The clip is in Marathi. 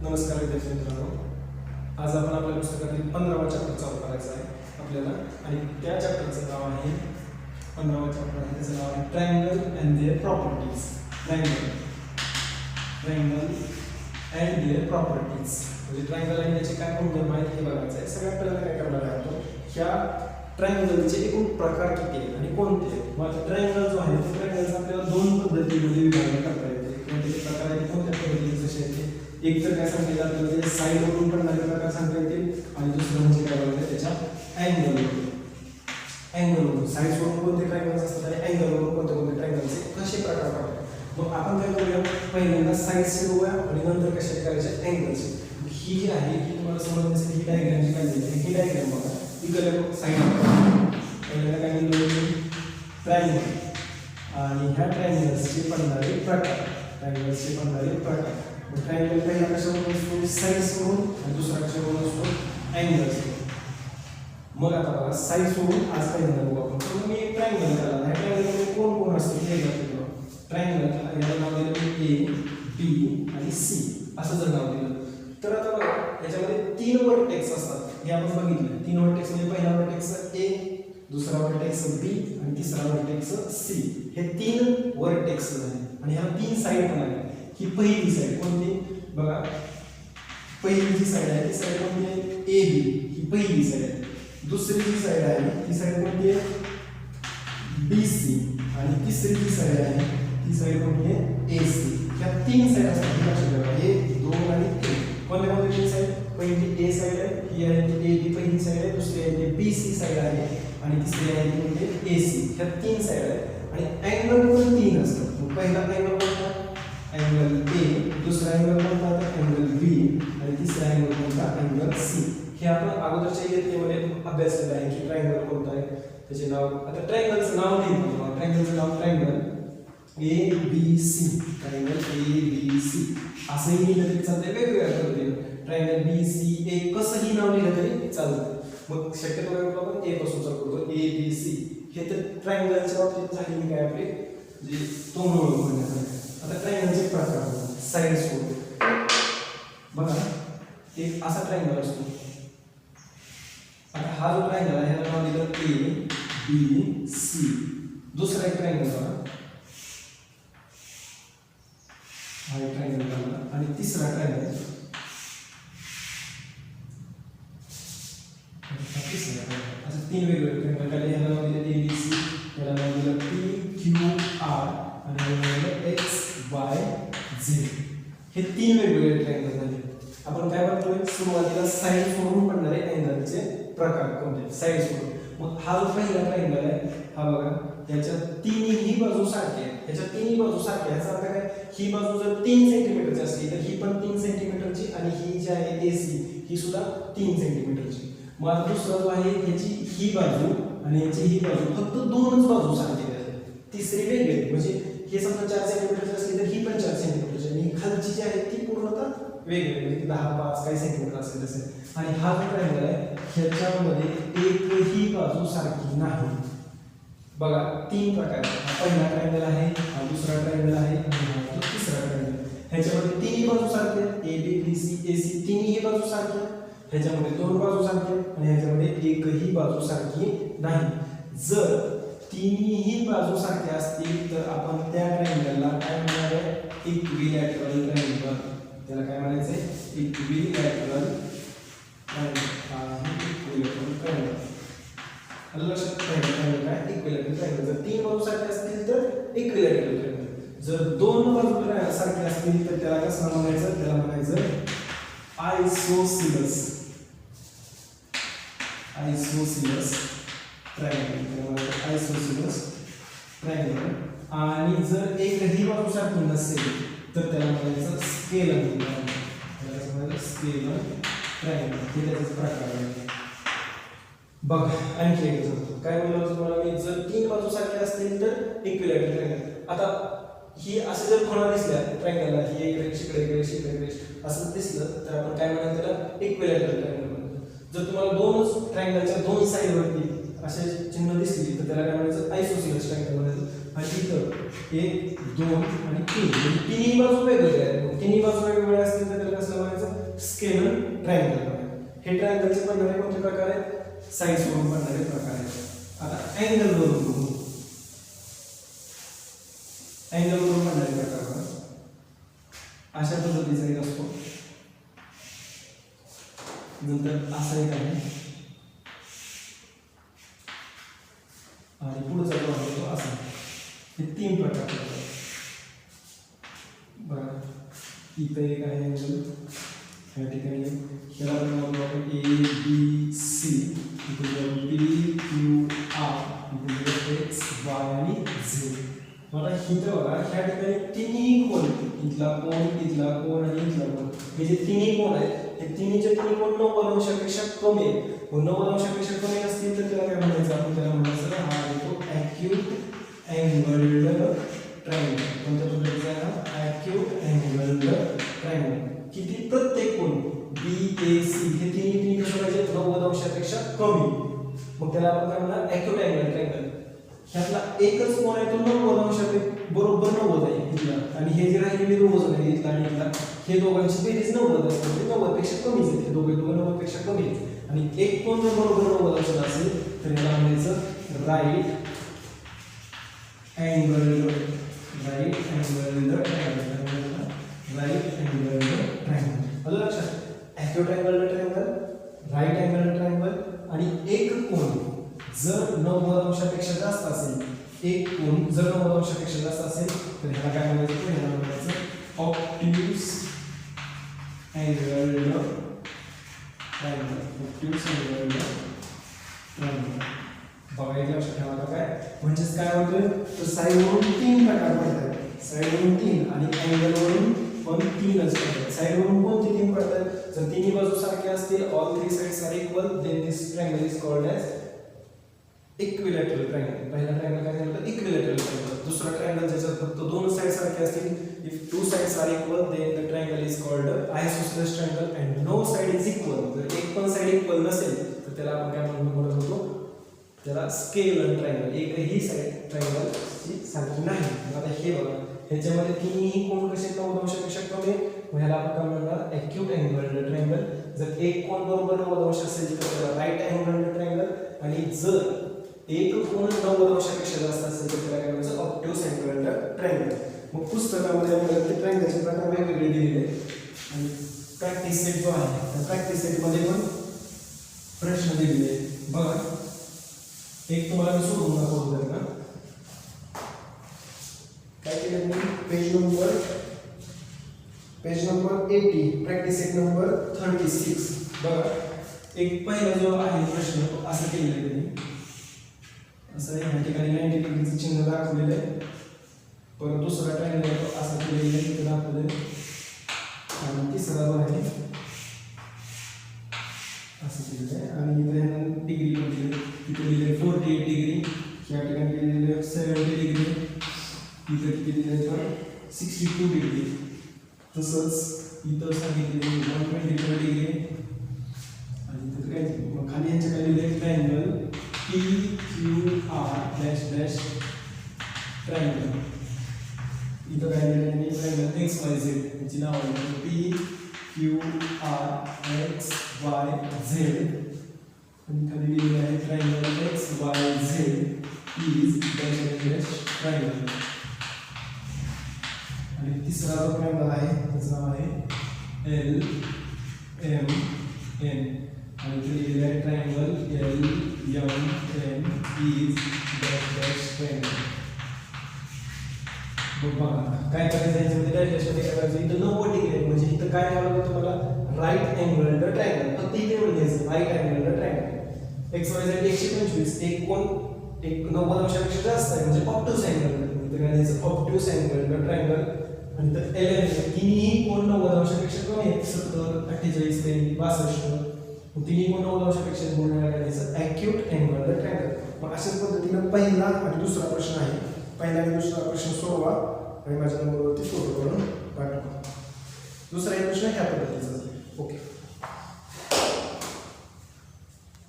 नमस्कार विद्यार्थी मित्रांनो, आज आपण आपल्या पुस्तकातील 15वा चॅप्टर चालू करायचा आहे आपल्याला आणि त्या चॅप्टरचं नाव आहे 15वा चॅप्टर आहे त्याचं नाव आहे triangle and their properties. Triangle and their properties म्हणजे ट्रायंगल आणि त्याचे काय गुणधर्म आहेत हे बघायचं आहे. सगळ्यात पहिल्यांदा काय करणार आहे आपण ह्या ट्रायंगलचे एकूण प्रकार किती आहेत आणि कोणते आहेत. मग ट्रायंगल जो आहे तो ट्रायंगलचा आपल्याला दोन पद्धतीमध्ये विभागणी करता येते. कोणते प्रकार आहेत कोणत्या पद्धतीने जसे आहेत एक तर काय सांगितलं जातं म्हणजे साईडवरून पडणारे प्रकार सांगता येतील आणि दुसरं म्हणजे काय बघायचं त्याच्या अँगलवरून साईडवरून कोणते ट्रायंगल्स असतात आणि अँगलवरून कोणते ट्रायंगलचे कसे प्रकार पडतात. मग आपण काय करूया पहिल्यांदा साईडचे बघूया आणि नंतर कसे करायचे अँगलचे. ही जी आहे ही तुम्हाला समजण्यासाठी ही डायग्राम जी काढली आहे ही डायग्राम बघा इकडे साईड पहिल्यांदा काय म्हणतो ट्रायंगल आणि ह्या ट्रायंगल्सचे पडणारे प्रकार ट्रायंगल पहिला कशावरून असतो साईड्सवरून आणि दुसरा कशावरून असतो अँगल्सवरून. मग आता बघा साईड्सवरून आज पहिल्यांदा बघू आपण. तर मी एक ट्रायंगल काढला आहे. ट्रायंगलमध्ये कोण कोण असतं हे लक्षात ठेवा. ट्रायंगल याला नाव दिलं ए बी आणि सी असं जर नाव दिलं तर आता बघा याच्यामध्ये तीन वर्टेक्स असतात हे आपण बघितलं. तीन वर्टेक्स म्हणजे पहिला वर्टेक्स ए, दुसरा वर्टेक्स बी आणि तिसरा वर्टेक्स सी. हे तीन वर्टेक्स झाले आणि ह्या तीन साईड पण आहेत. ही पहिली साईड कोणती बघा पहिली जी साईड आहे ती साईड कोणती आहे ए बी ही पहिली साईड आहे. दुसरी जी साईड आहे ती साईड कोणती आहे बी सी आणि तिसरी जी साईड आहे ती साईड कोणती आहे ए सी. ह्या तीन साईड असतात लक्षात ठेवा. हे दोन आणि तीन कोणत्या कोणत्या तीन साईड पहिली ए साईड आहे ही आहे ए बी पहिली साईड आहे, दुसरी आहे बी सी साईड आहे आणि तिसरी आहे कोणती ए सी. ह्या तीन साईड आहेत आणि अँगल पण तीन असतात. पहिला अँगल कोणता अँगल ए, दुसरा अँगल कोणता अँगल बी आणि तिसरा अँगल कोणता अँगल सी. हे आपण अगोदरच्या इयत्तेमध्ये अभ्यासलेलं आहे की ट्रायंगल कोणता आहे त्याचे नाव. आता ट्रायंगलचं नाव लिहिलं ट्रायंगलचं नाव triangle A B C. Triangle A B C असंही लिहिलं तरी चालतंय वेगवेगळ्या पद्धतीने. ट्रायंगल बी सी ए कसंही नाव लिहिलं तरी चालतं. मग शक्यतो आपण ए पासून चालू करतो ए बी सी. हे तर ट्रायंगलच्या बाबतीत झालेली काय आपली जे तोंड ओळख म्हणण्यासाठी. आता ट्रायंगलचे प्रकार साईड्स बघा एक असा ट्रायंगल असतो. आता हा जो ट्रायंगल आहे ह्याला नाव दिलं ए बी सी. दुसरा एक ट्रायंगल बघा हा एक ट्रायंगल काढला आणि तिसरा ट्रायंगल असं तीन वेगवेगळे ट्रायंगल काढले. ह्याला नाव दिलं ए बी सी, ह्याला नाव दिलं पी क्यू आर आणि ह्याला नाव दिलं एक्स वाय झेड. हे तीन वेगवेगळे ट्रायंगल झाले. आपण काय बघतोय सुरुवातीला साईड सोडून पडणारे अँगलचे प्रकार कोणते साईड सोडून. मग हा जो पहिला ट्रायंगल आहे हा बघा याच्या तिन्ही बाजू सारख्या आहेत. याच्या तिन्ही बाजू सारख्या ह्याचा अर्थ काय ही बाजू जर 3 सेंटीमीटरची असली तर ही पण 3 सेंटीमीटरची आणि ही जी आहे एसी ही सुद्धा 3 सेंटीमीटरची. मग आता दुसरा जो आहे याची ही बाजू आणि याची ही बाजू फक्त दोनच बाजू सारखी आहे. तिसरी वेगळी म्हणजे हे समजा 4 सेंटीमीटरची असली तर ही पण 4 सेंटीमीटरची आणि खालची जी आहे ती पूर्णतः वेगळी म्हणजे 10-5 काही सेंटीमीटर असेल तसे. आणि हा जो ट्रायंगल आहे ह्याच्यामध्ये एकही बाजू सारखी नाही. बघा तीन प्रकार हा पहिला ट्रायंगल आहे, हा दुसरा ट्रायंगल आहे आणि हा तिसरा ट्रायंगल. ह्याच्यामध्ये तिन्ही बाजू सारखे आहेत A B B C A C तिन्ही बाजू सारखे आहेत. ह्याच्यामध्ये दोन बाजू सारखे आहेत आणि ह्याच्यामध्ये एकही बाजू सारखी नाही. जर तिन्ही बाजू सारख्या असतील तर आपण त्या ट्रायंगलला काय म्हणणार आहे इक्विलॅटरल ट्रायंगल. त्याला काय म्हणायचं इक्विलॅटरल ट्रायंगल. लक्षात ठेवायचं काय इक्विलॅटरल ट्रायंगल. जर तीन बाजू सारखे असतील तर इक्विलॅटरल ट्रायंगल. जर दोन बाजू सारखे असतील तर त्याला कसं म्हणायचं त्याला म्हणायचं आयसोसिलस ट्रायंगल. आयसोसिलस ट्रायंगल. आणि जर एकही बाजू सारखी नसेल तर त्याला म्हणायचं स्केलर ट्रायंगल. स्केलर ट्रायंगल हे त्याचा प्रकार आहे. बघ आणखी एक काय म्हणलं तुम्हाला मी जर तीन बाजू सारख्या असतील तर इक्विलॅटरल ट्रायंगल. आता ही असे जर खुणा दिसल्या ट्रायंगलला ही एक रेष इकडे असं दिसलं तर आपण काय म्हणायचं त्याला इक्विलॅटरल ट्रायंगल म्हणतो. जर तुम्हाला दोनच ट्रायंगलच्या दोन साईडवरती असे चिन्ह दिसली तर त्याला काय म्हणायचं आयसोसिलस ट्रायंगल म्हणायचं. आणि इथं 1 2 आणि 3 तिन्ही बाजू वेगवेगळ्या आहेत. तिन्ही बाजू वेगवेगळ्या असतील तर त्याला कसं म्हणायचं हे ट्रायंगलचे बनणारे कोणते प्रकार आहेत? साईड सोडून बनणारे प्रकार आहेत. आता अँगल वरून बघू. अँगल वरून बनणारे प्रकार अशा पद्धतीचा एक असतो. नंतर असा एक आहे आणि पुढचा जो आहे तो असा. हे 3 प्रकार आहेत. बघा इथं एक आहे अँगल, या ठिकाणी ह्याला आपण A B C, इथे P Q R, इथे X Y आणि Z. मला इथं बघा ह्या ठिकाणी तिन्ही कोन, इथला कोन आणि इथला कोन, हे जे तिन्ही कोन आहेत हे तिन्हीचे तिन्ही कोन 90 अंशापेक्षा कमी आहेत. 90 अंशापेक्षा कमी असतील तर त्याला काय म्हणायचं? आपण त्याला म्हणायचं हा येतो ॲक्यूट अँगल्ड ट्रायंगल. कोणत्या पद्धतीचा आहे हा? Acute angled triangle. किती? प्रत्येक कोन BAC हे तिन्ही कसं पाहिजे? 90 अंशापेक्षा कमी. मग त्याला आपण काय म्हणणार? Acute angled triangle. ह्यातला एकच कोन आहे तो 90 अंशापेक्षा बरोबर 90 आहे इथला, आणि हे जे राहिलेले दोघं जण आहेत इथला आणि इथला, हे दोघांची बेरीज 90 आहे, म्हणजे 90 पेक्षा कमीच आहे. हे दोघं 90 पेक्षा कमी आहेत. आणि एक कोन जर बरोबर 90 अंशाचा असेल तर याला म्हणायचं right angled triangle. Right angled triangle. आलं लक्षात? Acute angled triangle, right angled triangle. आणि एक कोन जर 90 अंशापेक्षा जास्त असेल, एक कोन जर 90 अंशापेक्षा जास्त असेल तर ह्याला काय म्हणायचं? ह्याला म्हणायचं obtuse angled triangle. Obtuse angled triangle. बघा इथे लक्षात ठेवा काय म्हणजेच काय होतं? तर साईडवरून 3 प्रकार पडतात. साईडवरून 3 आणि अँगलवरून पण 3च पडतात. साईडवरून कोणते 3 पडतात? जर तिन्ही बाजू सारख्या असतील, all 3 sides are equal, then this triangle is called as equilateral triangle. पहिला ट्रायंगल काय झालं? Equilateral triangle. दुसरा ट्रायंगल ज्याच्यात फक्त 2 साइड सारखे असतील, if 2 sides are equal then the triangle is called isosceles triangle. And no side is equal. जर एक पण साइड इक्वल नसेल तर त्याला आपण काय म्हणत होतो? त्याला स्केलर ट्रायंगल. एकही साइड ट्रायंगल ची सारखी नाही. आता हे बघा ह्याच्यामध्ये तिन्ही कोन कसे 90 अंशापेक्षा कमी, मग ह्याला आपण काय म्हणणार? Acute angled triangle. जर एक कोन बरोबर 90 अंश असेल तर त्याला राईट अँगल्ड ट्रायंगल. आणि जर एक कोन 90 अंशापेक्षा जास्त असेल तर त्याला काय म्हणायचं? Obtuse angled triangle. मग पुस्तकामध्ये आपल्याला ते ट्रायंगलचे प्रकार वेगवेगळे दिलेले आहेत. आणि प्रॅक्टिस सेट जो आहे त्या प्रॅक्टिस सेटमध्ये पण प्रश्न दिलेले आहेत. बघा एक तुम्हाला मी सोडून दाखवतो का काय केलं मी? Page number 80, practice set number 36. बघा एक पहिला जो आहे प्रश्न तो असा केलेला आहे त्यांनी. असं या ठिकाणी 90 डिग्रीचं चिन्ह दाखवलेलं आहे. परत दुसरा ट्रायंगल तो असा केलेला आहे, तिथे दाखवलेलं आहे. आणि तिसरा जो आहे असं केलेलं आहे. आणि इथे डिग्री पण दिली, तिथे दिले 48 डिग्री, या ठिकाणी दिलेले 70 डिग्री, इथे किती दिले तर 62 डिग्री. तसंच इथं सांगितले 124 डिग्री. आणि इथं काय मग खाली यांच्या खाली दिले triangle PQR dash dash triangle. इथं काय दिले ट्रायंगल XYZ, याची नाव आहे PQR XYZ. आणि खाली दिलेलं आहे triangle XYZ is dash dash triangle. आणि तिसरा जो ट्रायंगल आहे त्याचं नाव आहे LMN. आणि इथे दिलेलं आहे triangle LMN is dash dash triangle. बघा काय करायचं याच्यामध्ये डॅश डॅश मध्ये करायचं. इथं 90 डिग्री आहे म्हणजे इथं काय करावं लागतं तुम्हाला? Right angled triangle. फक्त इथे म्हणायचं राईट अँगल्ड ट्रायंगल. XYZ 125, एक कोन 90 अंशापेक्षा जास्त आहे म्हणजे ऑब्ट्यूज अँगल. इथं काय द्यायचं? Obtuse angled triangle. आणि तर LMN तिन्ही कोन 90 अंशापेक्षा कमी आहेत, 70, 48, 62. तिन्ही कोन 90 अंशापेक्षा म्हणून काय द्यायचं? Acute angled triangle. मग अशाच पद्धतीनं पहिला आणि दुसरा प्रश्न आहे. पहिला आणि दुसरा प्रश्न सोडवा आणि माझ्या नंबरवरती फोटो करून पाठवा. दुसरा प्रश्न ह्या पद्धतीचा. ओके.